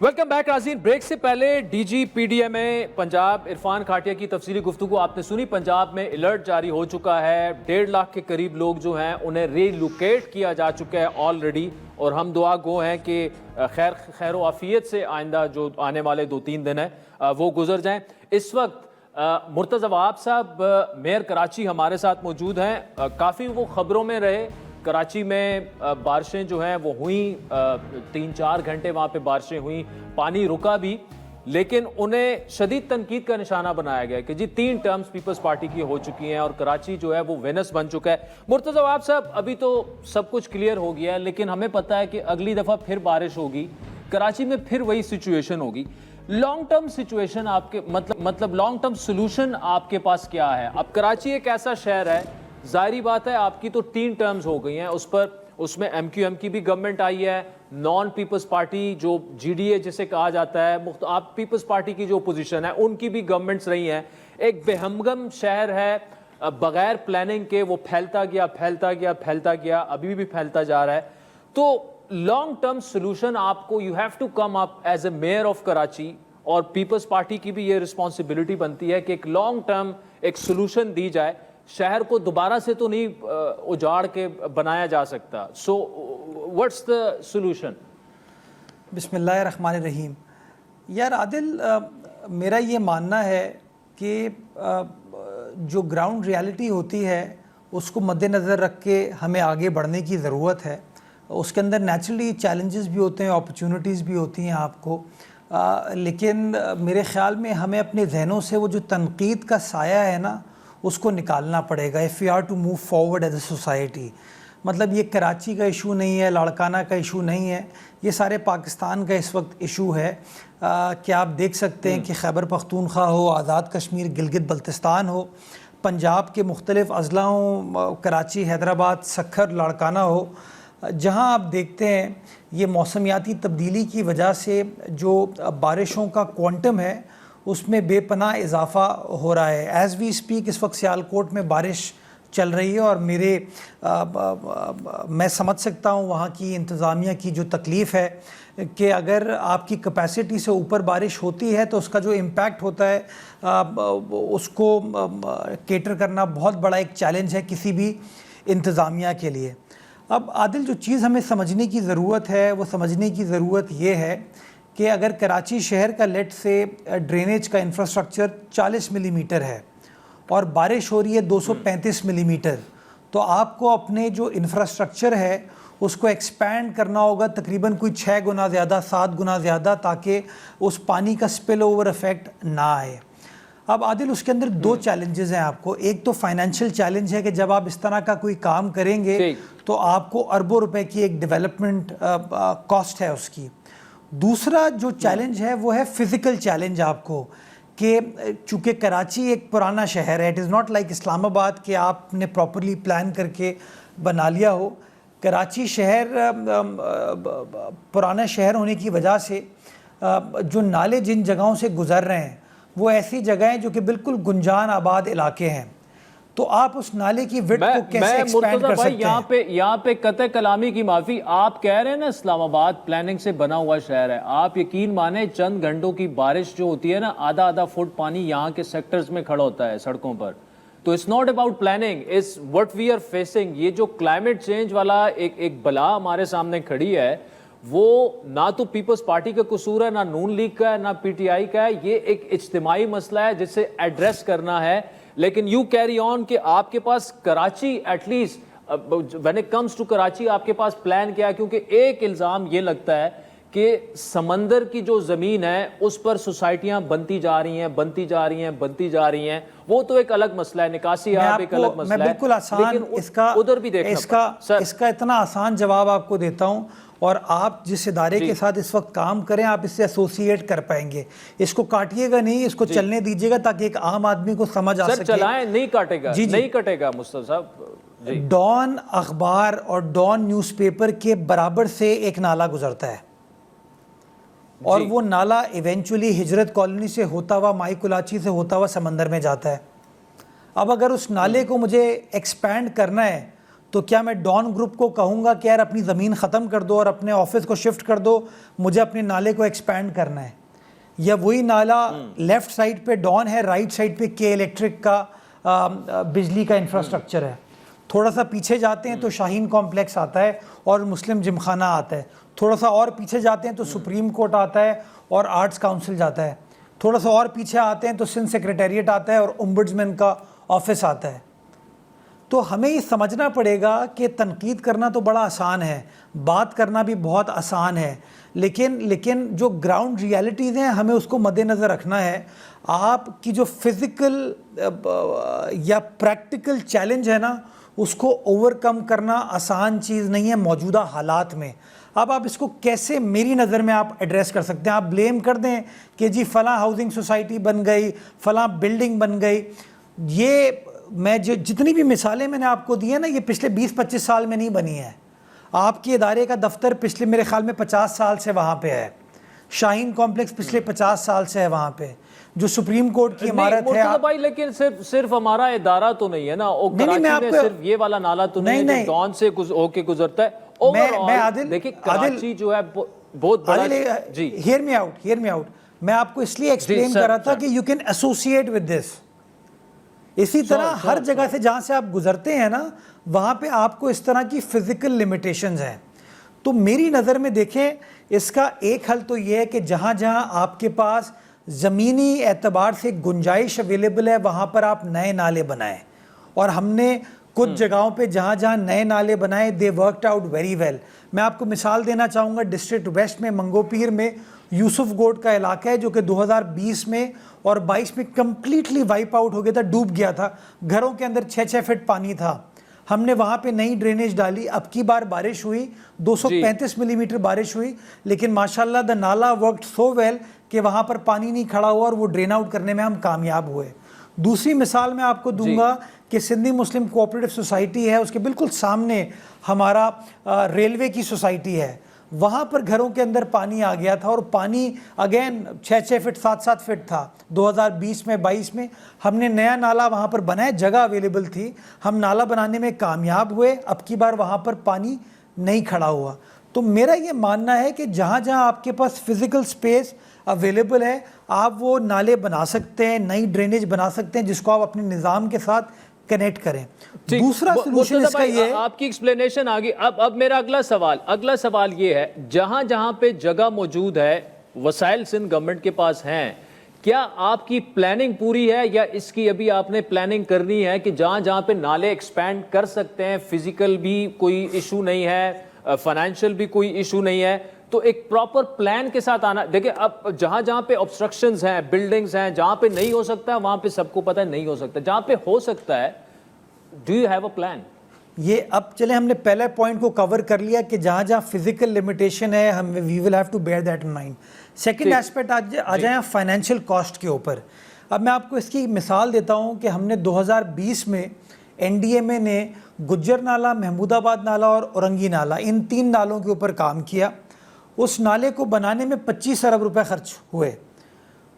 Welcome back ناظرین. Break سے پہلے D G P D M Punjab Irfan Kathia کی تفصیلی گفتگو آپ نے سنی. پنجاب میں الرٹ جاری ہو چکا ہے. 1.5 لاکھ کے قریب لوگ جو ہیں انہیں ری لوکیٹ کیا جا چکا ہے آلریڈی, اور ہم دعا گو ہیں کہ خیر و عافیت سے آئندہ جو آنے والے 2-3 دن ہیں وہ گزر جائیں. اس وقت مرتضی وہاب صاحب میئر کراچی ہمارے ساتھ موجود ہیں. کافی وہ خبروں میں رہے. کراچی میں بارشیں جو ہیں وہ ہوئیں, 3-4 گھنٹے وہاں پہ بارشیں ہوئیں, پانی رکا بھی, لیکن انہیں شدید تنقید کا نشانہ بنایا گیا کہ جی 3 ٹرمز پیپلز پارٹی کی ہو چکی ہیں اور کراچی جو ہے وہ وینس بن چکا ہے. مرتضی وہاب صاحب, ابھی تو سب کچھ کلیئر ہو گیا ہے, لیکن ہمیں پتہ ہے کہ اگلی دفعہ پھر بارش ہوگی, کراچی میں پھر وہی سچویشن ہوگی. لانگ ٹرم سچویشن آپ کے مطلب لانگ ٹرم سلوشن آپ کے پاس کیا ہے؟ اب کراچی ایک ایسا شہر ہے, ظاہری بات ہے آپ کی تو 3 ٹرمز ہو گئی ہیں, اس میں ایم کیو ایم کی بھی گورنمنٹ آئی ہے, نان پیپلز پارٹی جو جی ڈی اے جسے کہا جاتا ہے, آپ پیپلز پارٹی کی جو اپوزیشن ہے ان کی بھی گورنمنٹس رہی ہیں. ایک بے ہمگم شہر ہے, بغیر پلاننگ کے وہ پھیلتا گیا, ابھی بھی پھیلتا جا رہا ہے. تو لانگ ٹرم سلوشن آپ کو, you have to come up as a mayor of Karachi, اور پیپلز پارٹی کی بھی یہ رسپانسبلٹی بنتی ہے کہ ایک لانگ ٹرم ایک سلوشن دی جائے. شہر کو دوبارہ سے تو نہیں اجاڑ کے بنایا جا سکتا. So what's the solution? بسم اللہ الرحمن الرحیم. یار عادل, میرا یہ ماننا ہے کہ جو گراؤنڈ ریالٹی ہوتی ہے اس کو مد نظر رکھ کے ہمیں آگے بڑھنے کی ضرورت ہے. اس کے اندر نیچرلی چیلنجز بھی ہوتے ہیں, اپرچونٹیز بھی ہوتی ہیں آپ کو, لیکن میرے خیال میں ہمیں اپنے ذہنوں سے وہ جو تنقید کا سایہ ہے نا اس کو نکالنا پڑے گا. if we are to move forward as a society. مطلب یہ کراچی کا ایشو نہیں ہے, لاڑکانہ کا ایشو نہیں ہے, یہ سارے پاکستان کا اس وقت ایشو ہے. کہ آپ دیکھ سکتے ہیں کہ خیبر پختونخوا ہو, آزاد کشمیر, گلگت بلتستان ہو, پنجاب کے مختلف اضلاع ہوں, کراچی, حیدرآباد, سکھر, لاڑکانہ ہو, جہاں آپ دیکھتے ہیں یہ موسمیاتی تبدیلی کی وجہ سے جو بارشوں کا کوانٹم ہے اس میں بے پناہ اضافہ ہو رہا ہے. ایز وی اسپیک اس وقت سیالکوٹ میں بارش چل رہی ہے, اور میں سمجھ سکتا ہوں وہاں کی انتظامیہ کی جو تکلیف ہے کہ اگر آپ کی کیپیسٹی سے اوپر بارش ہوتی ہے تو اس کا جو امپیکٹ ہوتا ہے اس کو کیٹر کرنا بہت بڑا ایک چیلنج ہے کسی بھی انتظامیہ کے لیے. اب عادل, جو چیز ہمیں سمجھنے کی ضرورت ہے وہ سمجھنے کی ضرورت یہ ہے کہ اگر کراچی شہر کا لیٹ سے ڈرینیج کا انفراسٹرکچر 40 ملی میٹر ہے اور بارش ہو رہی ہے 235 ملی میٹر, تو آپ کو اپنے جو انفراسٹرکچر ہے اس کو ایکسپینڈ کرنا ہوگا تقریباً کوئی 6 گنا زیادہ, 7 گنا زیادہ, تاکہ اس پانی کا سپل اوور افیکٹ نہ آئے. اب عادل, اس کے اندر 2 چیلنجز ہیں آپ کو. ایک تو فائنینشیل چیلنج ہے کہ جب آپ اس طرح کا کوئی کام کریں گے تو آپ کو اربوں روپے کی ایک ڈیولپمنٹ کاسٹ ہے اس کی. دوسرا جو چیلنج ہے وہ ہے فزیکل چیلنج آپ کو, کہ چونکہ کراچی ایک پرانا شہر ہے, اٹ از ناٹ لائک اسلام آباد کہ آپ نے پراپرلی پلان کر کے بنا لیا ہو. کراچی شہر پرانا شہر ہونے کی وجہ سے جو نالے جن جگہوں سے گزر رہے ہیں وہ ایسی جگہیں جو کہ بالکل گنجان آباد علاقے ہیں, تو آپ اس نالے کی وڈتھ کو کیسے ایکسپینڈ کر سکتے ہیں؟ یہاں پہ قطع کلامی کی معافی, آپ کہہ رہے ہیں نا اسلام آباد پلاننگ سے بنا ہوا شہر ہے. آپ یقین مانیں چند گھنٹوں کی بارش جو ہوتی ہے نا, آدھا فٹ پانی یہاں کے سیکٹرز میں کھڑا ہوتا ہے سڑکوں پر. تو it's not about planning, it's what we are facing. یہ جو کلائمیٹ چینج والا ایک بلا ہمارے سامنے کھڑی ہے, وہ نہ تو پیپلز پارٹی کا قصور ہے, نہ نون لیگ کا ہے, نہ پی ٹی آئی کا ہے. یہ ایک اجتماعی مسئلہ ہے جسے ایڈریس کرنا ہے. لیکن یو کیری آن کہ آپ کے پاس Karachi, at least when it comes to Karachi آپ کے پاس پلان کیا ہے؟ کیونکہ ایک الزام یہ لگتا ہے کہ سمندر کی جو زمین ہے اس پر سوسائٹیاں بنتی جا رہی ہیں. وہ تو ایک الگ مسئلہ ہے, نکاسی آپ ایک الگ مسئلہ ہے. میں بالکل آسان ادھر بھی دیکھنا اس کا اتنا آسان جواب آپ کو دیتا ہوں, اور آپ جس ادارے کے ساتھ اس وقت کام کریں آپ اس سے ایسوسیٹ کر پائیں گے. اس کو کاٹیے گا نہیں, اس کو چلنے دیجیے گا تاکہ ایک عام آدمی کو سمجھ آ سکے. سر چلائیں, نہیں کاٹے گا, نہیں کٹے گا مصطفیٰ صاحب. ڈان اخبار اور ڈان نیوز پیپر کے برابر سے ایک نالا گزرتا ہے, اور وہ نالا ایونچولی ہجرت کالونی سے ہوتا ہوا, مائی کلاچی سے ہوتا ہوا سمندر میں جاتا ہے. اب اگر اس نالے کو مجھے ایکسپینڈ کرنا ہے تو کیا میں ڈان گروپ کو کہوں گا کہ یار اپنی زمین ختم کر دو اور اپنے آفس کو شفٹ کر دو, مجھے اپنے نالے کو ایکسپینڈ کرنا ہے؟ یا وہی نالا لیفٹ سائڈ پہ ڈان ہے, رائٹ سائڈ پہ کے الیکٹرک کا بجلی کا انفراسٹرکچر ہے. تھوڑا سا پیچھے جاتے ہیں تو شاہین کمپلیکس آتا ہے اور مسلم جم خانہ آتا ہے. تھوڑا سا اور پیچھے جاتے ہیں تو سپریم کورٹ آتا ہے اور آرٹس کاؤنسل جاتا ہے. تھوڑا سا اور پیچھے آتے ہیں تو سندھ سیکریٹریٹ آتا ہے اور امبڈسمین کا آفس آتا ہے. تو ہمیں یہ سمجھنا پڑے گا کہ تنقید کرنا تو بڑا آسان ہے, بات کرنا بھی بہت آسان ہے, لیکن جو گراؤنڈ ریالٹیز ہیں ہمیں اس کو مد نظر رکھنا ہے. آپ کی جو فزیکل یا پریکٹیکل چیلنج ہے نا, اس کو اوور کم کرنا آسان چیز نہیں ہے موجودہ حالات میں. اب آپ اس کو کیسے میری نظر میں آپ ایڈریس کر سکتے ہیں؟ آپ بلیم کر دیں کہ جی فلاں ہاؤسنگ سوسائٹی بن گئی, فلاں بلڈنگ بن گئی. یہ میں جتنی بھی مثالیں میں نے آپ کو دی ہیں نا, یہ پچھلے 20-25 سال میں نہیں بنی ہے. آپ کے ادارے کا دفتر پچھلے میرے خیال میں 50 سال سے وہاں پہ ہے. شاہین کمپلیکس پچھلے 50 سال سے ہے وہاں پہ. جو سپریم کورٹ کی عمارت ہے مرتضی بھائی, لیکن صرف ہمارا ادارہ تو نہیں ہے نا, کراچی میں صرف یہ والا نالا تو نہیں ہے جو ڈان سے ہو کے گزرتا ہے. دیکھیں کراچی جو ہے بہت بڑا. جی ہیئر می آؤٹ. میں آپ کو اس لیے ایکسپلین کر رہا تھا کہ you can associate with this. اسی طرح ہر جگہ سے جہاں سے آپ گزرتے ہیں نا, وہاں پہ آپ کو اس طرح کی فزیکل لیمیٹیشنز ہیں. تو میری نظر میں دیکھیں, اس کا ایک حل تو یہ ہے کہ جہاں جہاں آپ کے پاس زمینی اعتبار سے گنجائش اویلیبل ہے وہاں پر آپ نئے نالے بنائیں. اور ہم نے کچھ جگہوں پہ جہاں جہاں نئے نالے بنائے, دے ورکڈ آؤٹ ویری ویل. میں آپ کو مثال دینا چاہوں گا, ڈسٹرکٹ ویسٹ میں منگو پیر میں یوسف گوڈ کا علاقہ ہے جو کہ 2020 میں اور 22 میں کمپلیٹلی وائپ آؤٹ ہو گیا تھا, ڈوب گیا تھا. گھروں کے اندر 6-6 فٹ پانی تھا. ہم نے وہاں پہ نئی ڈرینیج ڈالی. اب کی بار بارش ہوئی, 235 ملی میٹر بارش ہوئی, لیکن ماشاءاللہ دا نالا ورکڈ سو ویل کہ وہاں پر پانی نہیں کھڑا ہوا اور وہ ڈرین آؤٹ کرنے میں ہم کامیاب ہوئے. دوسری مثال میں آپ کو دوں گا کہ سندھی مسلم کوآپریٹو سوسائٹی ہے, اس کے بالکل سامنے ہمارا ریلوے کی سوسائٹی ہے. وہاں پر گھروں کے اندر پانی آ گیا تھا اور پانی اگین 6-6 فٹ 7-7 فٹ تھا. 2020 میں 22 میں ہم نے نیا نالا وہاں پر بنایا, جگہ اویلیبل تھی, ہم نالا بنانے میں کامیاب ہوئے. اب کی بار وہاں پر پانی نہیں کھڑا ہوا. تو میرا یہ ماننا ہے کہ جہاں جہاں آپ کے پاس فزیکل سپیس اویلیبل ہے آپ وہ نالے بنا سکتے ہیں, نئی ڈرینیج بنا سکتے ہیں جس کو آپ اپنے نظام کے ساتھ کنیکٹ کریں. دوسرا سلوشن اس کا یہ ہے, آپ کی ایکسپلینیشن آگئی. اب میرا اگلا سوال یہ ہے, جہاں جہاں پہ جگہ موجود ہے, وسائل سندھ گورنمنٹ کے پاس ہیں, کیا آپ کی پلاننگ پوری ہے یا اس کی ابھی آپ نے پلاننگ کرنی ہے کہ جہاں جہاں پہ نالے ایکسپینڈ کر سکتے ہیں, فزیکل بھی کوئی ایشو نہیں ہے, فائنینشیل بھی کوئی ایشو نہیں ہے, تو ایک پراپر پلان کے ساتھ آنا. دیکھیں اب جہاں جہاں پہ obstructions ہیں, بلڈنگز ہیں, جہاں پہ نہیں ہو سکتا ہے وہاں پہ سب کو پتہ ہے نہیں ہو سکتا, جہاں پہ ہو سکتا ہے do you have a plan? یہ اب چلیں ہم نے پہلے پوائنٹ کو کور کر لیا کہ جہاں جہاں فزیکل لمیٹیشن ہے ہم we will have to bear that in mind. Second aspect آ جائیں فائنینشیل کاسٹ کے اوپر. اب میں آپ کو اس کی مثال دیتا ہوں کہ ہم نے 2020 میں NDMA نے گجر نالہ, محمود آباد نالہ اور اورنگی نالہ, ان 3 نالوں کے اوپر کام کیا. اس نالے کو بنانے میں 25 ارب روپے خرچ ہوئے.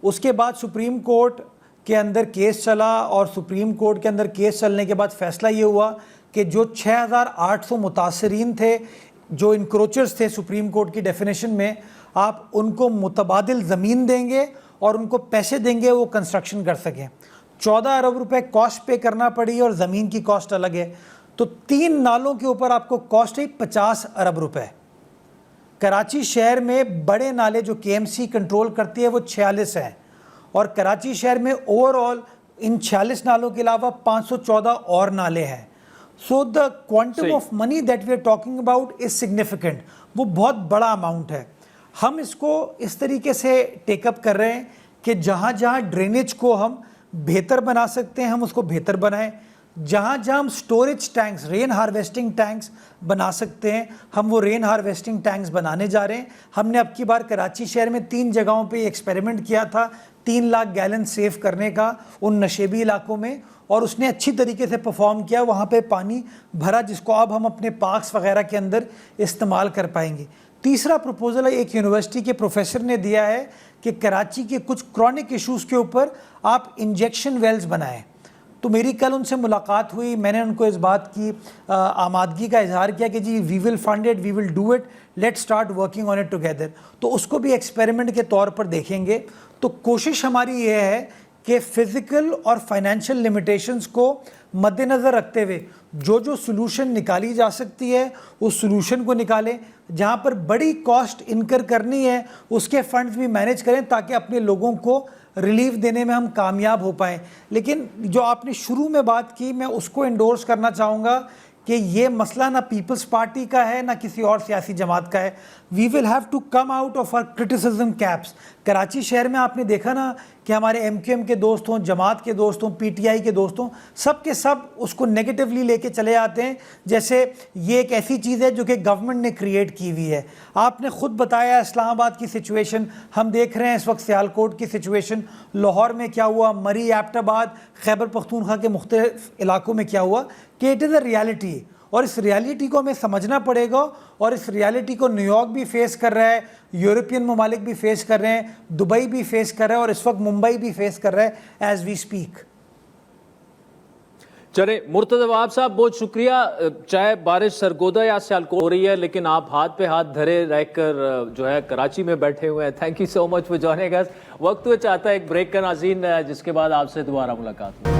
اس کے بعد سپریم کورٹ کے اندر کیس چلا اور سپریم کورٹ کے اندر کیس چلنے کے بعد فیصلہ یہ ہوا کہ جو 6800 متاثرین تھے, جو انکروچرز تھے سپریم کورٹ کی ڈیفینیشن میں, آپ ان کو متبادل زمین دیں گے اور ان کو پیسے دیں گے وہ کنسٹرکشن کر سکیں. 14 ارب روپے کاسٹ پے کرنا پڑی اور زمین کی کاسٹ الگ ہے. تو 3 نالوں کے اوپر آپ کو کاسٹ ہے 50 ارب روپے. کراچی شہر میں بڑے نالے جو KMC کنٹرول کرتی ہے وہ 46 ہیں, اور کراچی شہر میں اوور آل ان 46 نالوں کے علاوہ 514 اور نالے ہیں. So the quantum of money that we are talking about is significant. وہ بہت بڑا اماؤنٹ ہے. ہم اس کو اس طریقے سے ٹیک اپ کر رہے ہیں کہ جہاں جہاں ڈرینیج کو ہم بہتر بنا سکتے ہیں ہم اس کو بہتر بنائیں. جہاں جہاں ہم سٹوریج ٹینکس, رین ہارویسٹنگ ٹینکس بنا سکتے ہیں ہم وہ رین ہارویسٹنگ ٹینکس بنانے جا رہے ہیں. ہم نے اب کی بار کراچی شہر میں 3 جگہوں پہ ایکسپیریمنٹ کیا تھا 3 لاکھ گیلن سیو کرنے کا ان نشیبی علاقوں میں, اور اس نے اچھی طریقے سے پرفارم کیا. وہاں پہ پانی بھرا جس کو اب ہم اپنے پارکس وغیرہ کے اندر استعمال کر پائیں گے. تیسرا پروپوزل ایک یونیورسٹی کے پروفیسر نے دیا ہے کہ کراچی کے کچھ کرونک ایشوز کے اوپر آپ انجیکشن ویلز بنائیں. تو میری کل ان سے ملاقات ہوئی, میں نے ان کو اس بات کی آمادگی کا اظہار کیا کہ جی we will fund it, we will do it, let start working on it together. تو اس کو بھی ایکسپیریمنٹ کے طور پر دیکھیں گے. تو کوشش ہماری یہ ہے کہ فزیکل اور فائنینشیل لمیٹیشنز کو مد نظر رکھتے ہوئے جو سلوشن نکالی جا سکتی ہے اس سلوشن کو نکالیں. جہاں پر بڑی کاسٹ انکر کرنی ہے اس کے فنڈز بھی مینیج کریں تاکہ اپنے لوگوں کو ریلیف دینے میں ہم کامیاب ہو پائیں. لیکن جو آپ نے شروع میں بات کی, میں اس کو انڈورس کرنا چاہوں گا کہ یہ مسئلہ نہ پیپلز پارٹی کا ہے نہ کسی اور سیاسی جماعت کا ہے. We will have to come out of our criticism caps. Karachi شہر میں آپ نے دیکھا نا کہ ہمارے ایم کیو ایم کے دوست ہوں, جماعت کے دوست ہوں, پی ٹی آئی کے دوست ہوں, سب کے سب اس کو نیگیٹولی لے کے چلے آتے ہیں جیسے یہ ایک ایسی چیز ہے جو کہ گورنمنٹ نے کریٹ کی ہوئی ہے. آپ نے خود بتایا اسلام آباد کی سچویشن, ہم دیکھ رہے ہیں اس وقت سیالکوٹ کی سچویشن, لاہور میں کیا ہوا, مری, ایبٹ آباد, خیبر پختونخوا کے مختلف علاقوں میں کیا ہوا, کہ اٹ از اے ریالٹی. اور اس ریالٹی کو ہمیں سمجھنا پڑے گا, اور اس ریالٹی کو نیو یارک بھی فیس کر رہا ہے, یورپین ممالک بھی فیس کر رہے ہیں, دبئی بھی فیس کر رہا ہے, اور اس وقت ممبئی بھی فیس کر رہا ہے ایز وی اسپیک. چلے مرتضی وہاب صاحب, بہت شکریہ. چاہے بارش سرگودا یا سیالکوٹ ہو رہی ہے لیکن آپ ہاتھ پہ ہاتھ دھرے رہ کر جو ہے کراچی میں بیٹھے ہوئے ہیں. Thank you so much for joining us. وقت ہوئے چاہتا ہے ایک بریک کا ناظرین, جس کے بعد آپ سے دوبارہ ملاقات ہو.